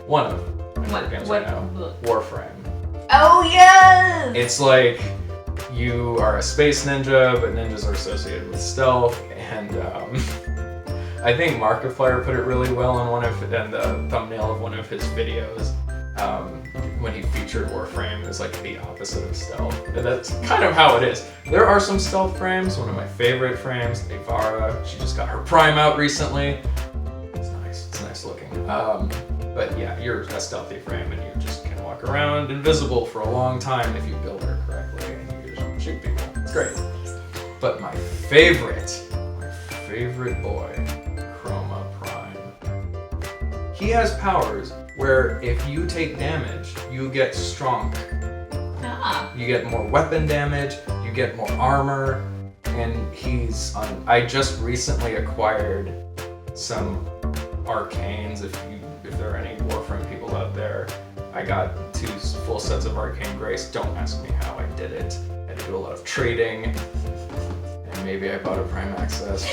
One of games right now. Warframe. Oh yes! It's like you are a space ninja, but ninjas are associated with stealth, and I think Markiplier put it really well in the thumbnail of one of his videos. When he featured Warframe as like the opposite of stealth. And that's kind of how it is. There are some stealth frames. One of my favorite frames, Ivara. She just got her Prime out recently. It's nice. It's nice looking. But yeah, you're a stealthy frame and you just can walk around invisible for a long time if you build her correctly and you just shoot people. It's great. But my favorite boy, Chroma Prime. He has powers where if you take damage, you get stronger. You get more weapon damage, you get more armor, and I just recently acquired some arcanes, if there are any Warframe people out there. I got 2 full sets of Arcane Grace. Don't ask me how I did it. I had to do a lot of trading, and maybe I bought a Prime Access.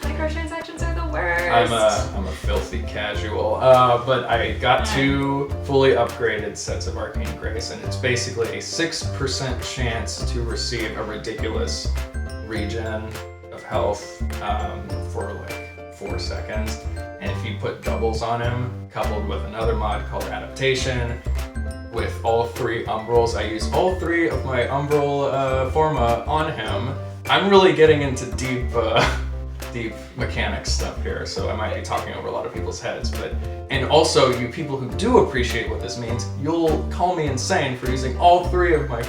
Microtransactions are the worst. I'm a filthy casual, but I got 2 fully upgraded sets of Arcane Grace, and it's basically a 6% chance to receive a ridiculous regen of health for like 4 seconds. And if you put doubles on him, coupled with another mod called Adaptation, with all 3 Umbrals, I use all 3 of my Umbral Forma on him. I'm really getting into deep mechanics stuff here, so I might be talking over a lot of people's heads, and also you people who do appreciate what this means, you'll call me insane for using all 3 of my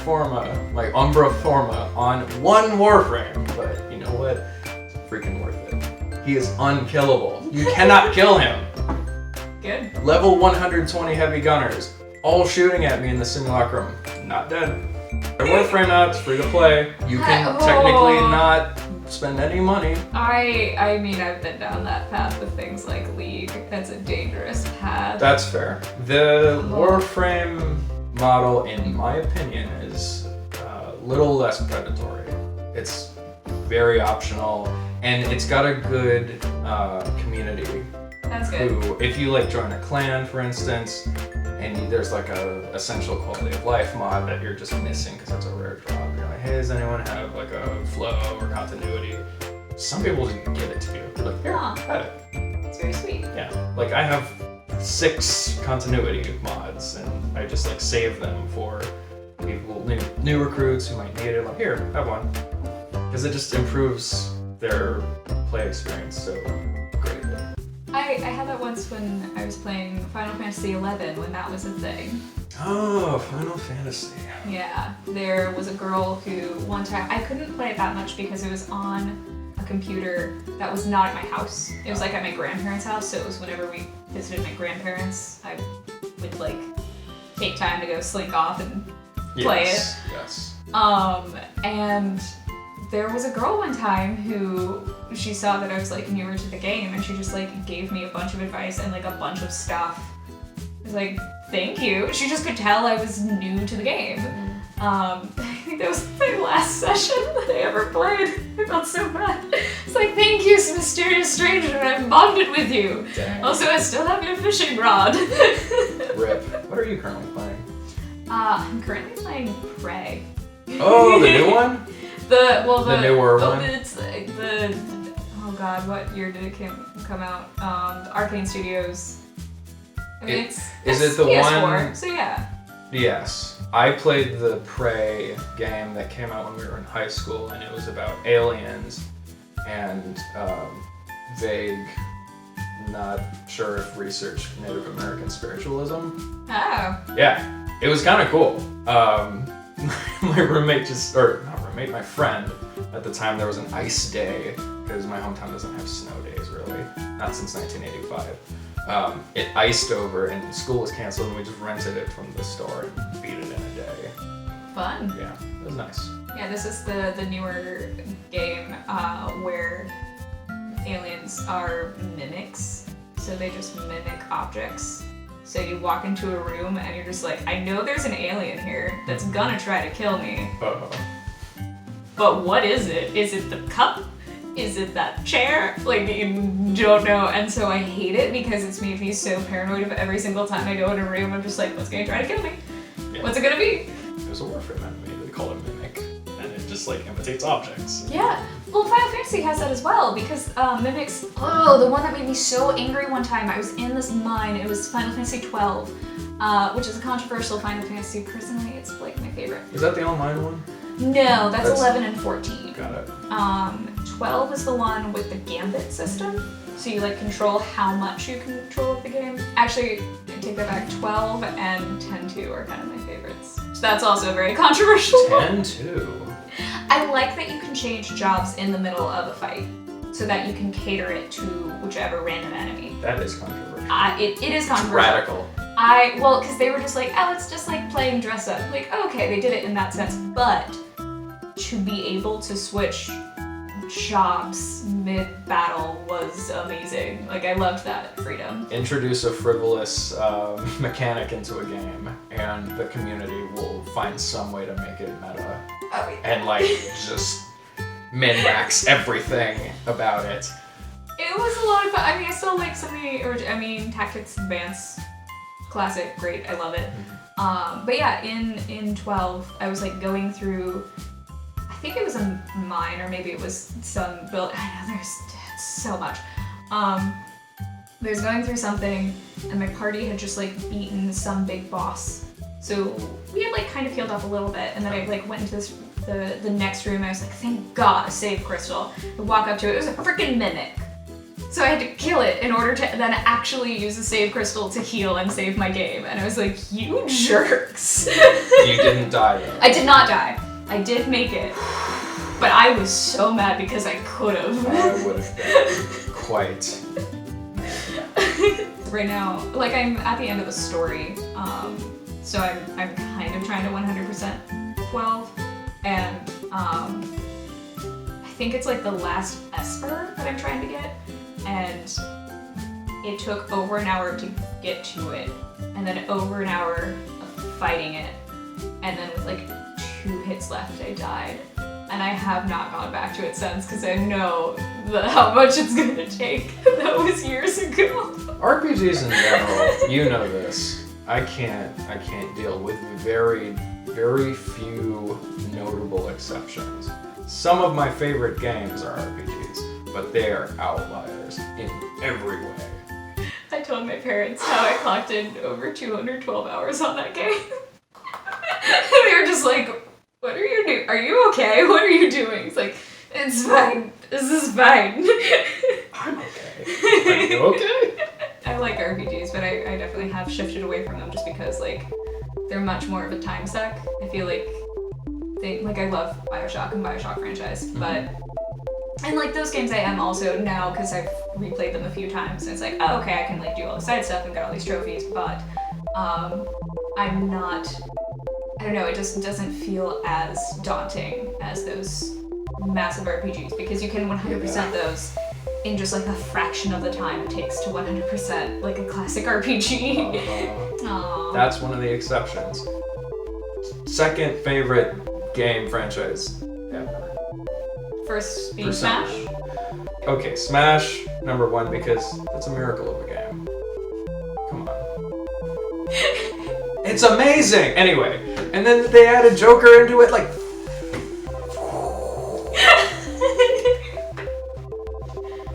Umbra Forma on one Warframe, but you know what? It's freaking worth it. He is unkillable. You cannot kill him. Good. Level 120 heavy gunners, all shooting at me in the simulacrum. Not dead. I Warframe out, it's free to play. You can technically not spend any money. I mean, I've been down that path with things like League. That's a dangerous path. That's fair. The Warframe model, in my opinion, is a little less predatory. It's very optional, and it's got a good community. That's good. Who, if you like join a clan, for instance, and there's like a essential quality of life mod that you're just missing because it's a rare drop. You're like, hey, does anyone have like a flow or continuity? Some people just give it to you. They're like, here, have it. It's very sweet. Yeah, like I have 6 continuity mods, and I just like save them for people, new recruits who might need it. Like, here, have one, because it just improves their play experience so greatly. I had that once when I was playing Final Fantasy XI, when that was a thing. Oh, Final Fantasy. Yeah, there was a girl who one time, I couldn't play it that much because it was on a computer that was not at my house. It was like at my grandparents' house, so it was whenever we visited my grandparents, I would like take time to go slink off and play it. Yes. And there was a girl one time who, she saw that I was like newer to the game, and she just like gave me a bunch of advice and like a bunch of stuff. I was like, thank you. She just could tell I was new to the game. I think that was my last session that I ever played. I felt so bad. It's like, thank you, mysterious stranger, I've bonded with you. Dang. Also, I still have your fishing rod. Rip. What are you currently playing? I'm currently playing Prey. Oh, the new one? The newer one? It's the oh god, what year did it come out? Arcane Studios. I mean, it's it the PS4, one? so yeah. Yes. I played the Prey game that came out when we were in high school, and it was about aliens and vague, not sure if research Native American spiritualism. Oh. Yeah, it was kind of cool. My roommate my friend, at the time there was an ice day, because my hometown doesn't have snow days really, not since 1985. It iced over and school was canceled, and we just rented it from the store and beat it in a day. Fun. Yeah, it was nice. Yeah, this is the newer game where aliens are mimics, so they just mimic objects. So you walk into a room and you're just like, I know there's an alien here that's gonna try to kill me. Uh-oh. But what is it? Is it the cup? is it that chair? Like, you don't know. And so I hate it because it's made me so paranoid of every single time I go in a room. I'm just like, what's gonna try to kill me? Yeah. What's it gonna be? There's a Warframe enemy, they call it Mimic, and it just like imitates objects. Yeah. Well, Final Fantasy has that as well because Mimics. Oh, the one that made me so angry one time. I was in this mine. It was Final Fantasy 12, which is a controversial Final Fantasy. Personally, it's like my favorite. Is that the online one? No, that's 11 and 14. Got it. 12 is the one with the gambit system. So you like control how much you control of the game. Actually, I take that back. 12 and 10-2 are kind of my favorites. So that's also a very controversial one. 10-2. I like that you can change jobs in the middle of a fight so that you can cater it to whichever random enemy. That is controversial. It is It's controversial. radical. Well, because they were just like, oh, it's just like playing dress up. Like, okay, they did it in that sense, but to be able to switch jobs mid-battle was amazing. Like, I loved that freedom. Introduce a frivolous mechanic into a game, and the community will find some way to make it meta. Oh, yeah. And like just min-max everything about it. It was a lot of fun. I mean, I still like some of the, Tactics Advance, classic, great, I love it. But yeah, in 12, I was like going through, I think it was a mine or maybe it was some build. I know there's so much. There's going through something, and my party had just like beaten some big boss. So we had like kind of healed up a little bit, and then I like went into the next room. I was like, thank God, a save crystal. I walk up to it. It was a freaking mimic. So I had to kill it in order to then actually use the save crystal to heal and save my game. And I was like, you jerks. You didn't die though. I did not die. I did make it. But I was so mad because I could have. I would have been quite. Right now, like I'm at the end of a story. So I'm kind of trying to 100% 12. And I think it's like the last Esper that I'm trying to get. And it took over an hour to get to it, and then over an hour of fighting it, and then with like 2 hits left, I died. And I have not gone back to it since because I know how much it's gonna take. That was years ago. RPGs in general, you know this. I can't deal with very, very few notable exceptions. Some of my favorite games are RPGs, but they are outliers in every way. I told my parents how I clocked in over 212 hours on that game. They were just like, what are you doing? Are you okay? What are you doing? It's like, it's fine. This is fine. I'm okay. Are you okay? I like RPGs, but I definitely have shifted away from them just because like they're much more of a time suck. I feel like I love Bioshock and Bioshock franchise, but and like those games I am also now because I've replayed them a few times and it's like, oh okay, I can like do all the side stuff and get all these trophies, but I'm not, I don't know, it just doesn't feel as daunting as those massive RPGs because you can 100% those in just like a fraction of the time it takes to 100% like a classic RPG. That's one of the exceptions. Second favorite game franchise ever. First being Smash? Okay, Smash, number 1 because it's a miracle of a game. Come on. It's amazing! Anyway, and then they added Joker into it, like...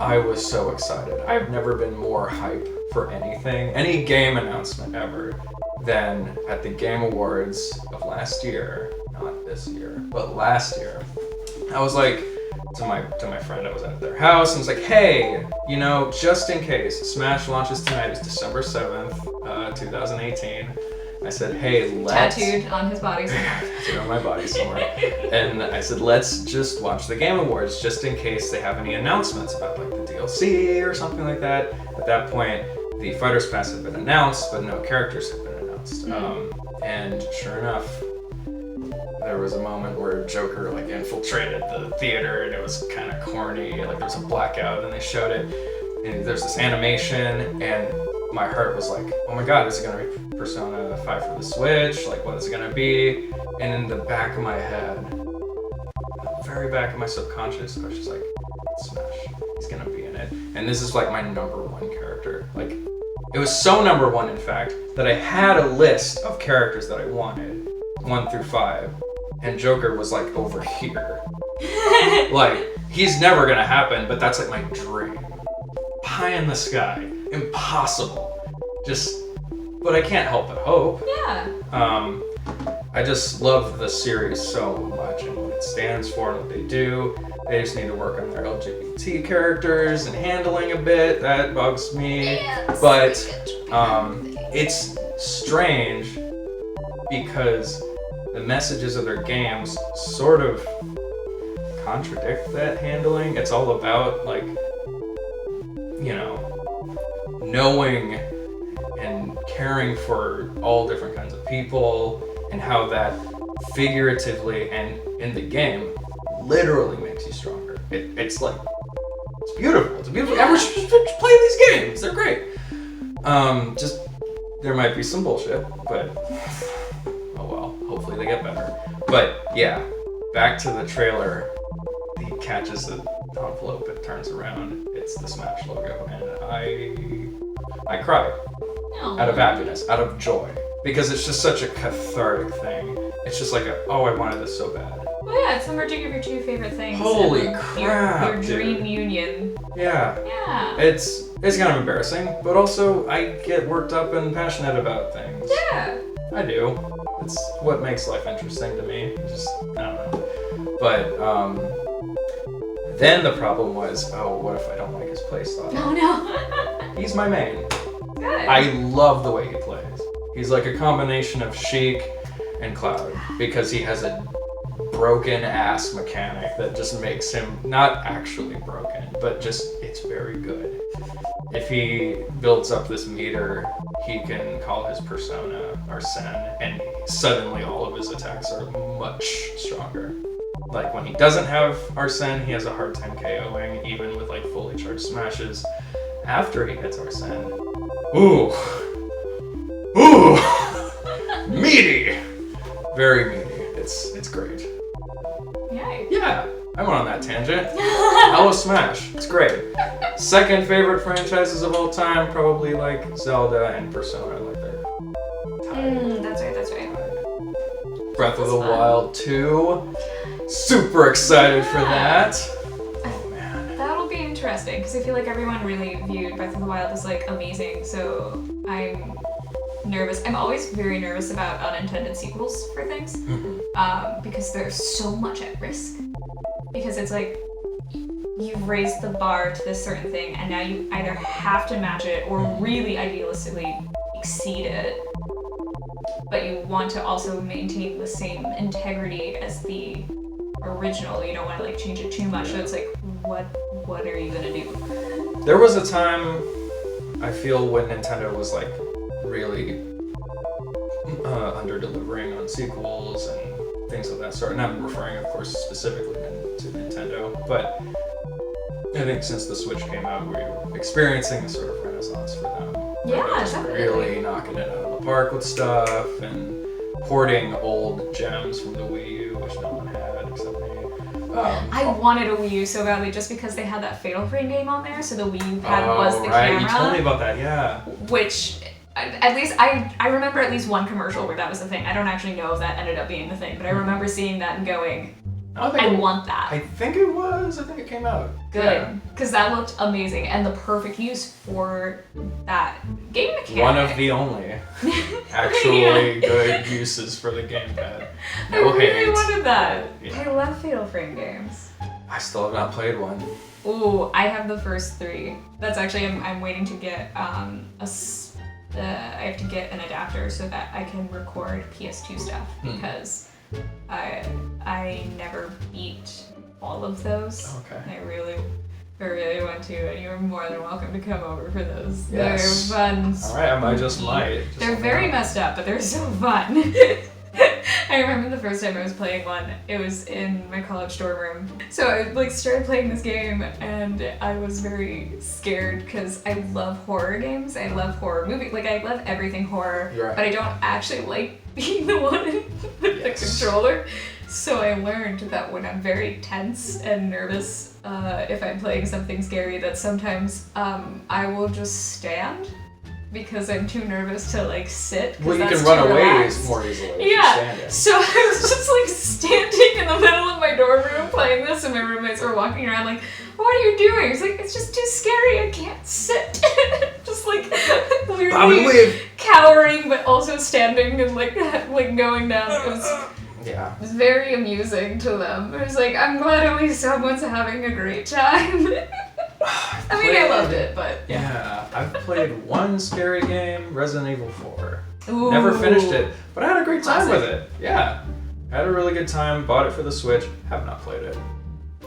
I was so excited. I've never been more hype for anything, any game announcement ever, than at the Game Awards of last year. Not this year, but last year. I was like, to my friend, I was at their house, and was like, hey, you know, just in case, Smash launches tonight, it's December 7th, 2018. I said, hey, let's... Tattooed on his body somewhere. Tattooed on my body somewhere. And I said, let's just watch the Game Awards, just in case they have any announcements about, like, the DLC or something like that. At that point, the Fighters Pass had been announced, but no characters had been announced. And sure enough, there was a moment where Joker like infiltrated the theater and it was kind of corny, like there was a blackout and they showed it and there's this animation and my heart was like, oh my god, is it gonna be Persona 5 for the Switch? Like what is it gonna be? And in the back of my head, the very back of my subconscious, I was just like, Smash. He's gonna be in it. And this is like my number one character. Like, it was so number one, in fact, that I had a list of characters that I wanted, 1 through 5, and Joker was like over here. Like, he's never gonna happen, but that's like my dream. Pie in the sky. Impossible. But I can't help but hope. Yeah. I just love the series so much and what it stands for and what they do. They just need to work on their LGBT characters and handling a bit. That bugs me. Yes. But it's strange because the messages of their games sort of contradict that handling. It's all about, like, you know, knowing and caring for all different kinds of people, and how that figuratively and in the game literally makes you stronger. It's like, it's beautiful. It's a beautiful. Everyone should play these games. They're great. Just, there might be some bullshit, but oh well. Hopefully they get better. But yeah, back to the trailer. He catches the envelope, it turns around, it's the Smash logo, and I cried. Aww. Out of happiness, out of joy, because it's just such a cathartic thing. It's just like oh, I wanted this so bad. Well, yeah, it's the merging of your two favorite things. Holy and crap, your dream dude. union. Yeah. Yeah. It's kind of embarrassing, but also I get worked up and passionate about things. Yeah. I do. It's what makes life interesting to me. Just, I don't know. But then the problem was, oh, what if I don't like his playstyle? Oh no. He's my main. Good. I love the way he plays. He's like a combination of Sheik and Cloud, because he has a broken ass mechanic that just makes him not actually broken, but just it's very good. If he builds up this meter, he can call his persona Arsene, and suddenly all of his attacks are much stronger. Like when he doesn't have Arsene, he has a hard time KOing, even with like fully charged smashes. After he hits Arsene, ooh, meaty, very meaty. It's great. Yay. Yeah, I went on that tangent. Hello Smash, it's great. Second favorite franchises of all time, probably like Zelda and Persona, like they're tied. That's right. Breath of the Wild 2, super excited for that. Oh man. That'll be interesting, because I feel like everyone really viewed Breath of the Wild as like amazing, so I'm nervous. I'm always very nervous about unintended sequels for things, because there's so much at risk. Because it's like, you've raised the bar to this certain thing, and now you either have to match it or really idealistically exceed it, but you want to also maintain the same integrity as the original. You don't want to like change it too much, so it's like, what are you gonna do? There was a time, I feel, when Nintendo was like really under-delivering on sequels and things of that sort. And I'm referring, of course, specifically to Nintendo. But I think since the Switch came out, we were experiencing a sort of renaissance for them. Yeah, They're just definitely. really knocking it out of the park with stuff and porting old gems from the Wii U, which no one had except me. I wanted a Wii U so badly just because they had that Fatal Frame game on there, so the Wii U pad was the right. camera. You told me about that, yeah. Which, at least, I remember at least one commercial where that was the thing. I don't actually know if that ended up being the thing, but I remember seeing that and going, I want that. I think it was. I think it came out. Good, because that looked amazing and the perfect use for that game mechanic. One of the only actually good uses for the gamepad. No I really hate. wanted that. Yeah. I love Fatal Frame games. I still have not played one. Ooh, I have the first 3. That's actually, I'm waiting to get I have to get an adapter so that I can record PS2 stuff, because I never beat all of those. Okay. I really want to, and you're more than welcome to come over for those. Yes. They're fun. All right, I just might. Just They're let me very know. messed up, but they're so fun. I remember the first time I was playing one, it was in my college dorm room. So I like started playing this game and I was very scared because I love horror games. I love horror movies. Like I love everything horror, You're right. but I don't actually like being the one with the controller. So I learned that when I'm very tense and nervous, if I'm playing something scary, that sometimes I will just stand because I'm too nervous to like sit. Well, you that's can run too away relaxed. more easily if you're Yeah. standing. So I was just like standing in the middle of my dorm room playing this, and my roommates were walking around like, "What are you doing?" It's like, "It's just too scary. I can't sit." Just like weirdly cowering, but also standing and like going down. It was very amusing to them. It was like, I'm glad at least someone's having a great time. I mean, I loved it, but yeah. I've played one scary game, Resident Evil 4. Ooh. Never finished it, but I had a great time Classic. with it. Yeah. I had a really good time, bought it for the Switch, have not played it.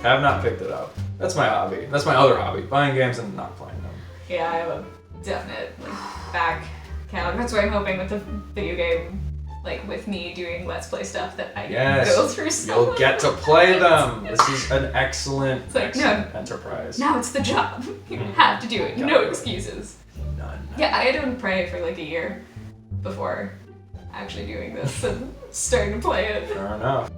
Have not picked it up. That's my hobby. That's my other hobby, buying games and not playing them. yeah, I have a definite back catalog. That's why I'm hoping with the video game, like with me doing Let's Play stuff, that I can go through some. You'll get to play them. This is an excellent, It's like, excellent enterprise. Now it's the job. You have to do it. Gotta No do it. excuses. None. Yeah, I had to pray for like a year before actually doing this and starting to play it. Fair enough.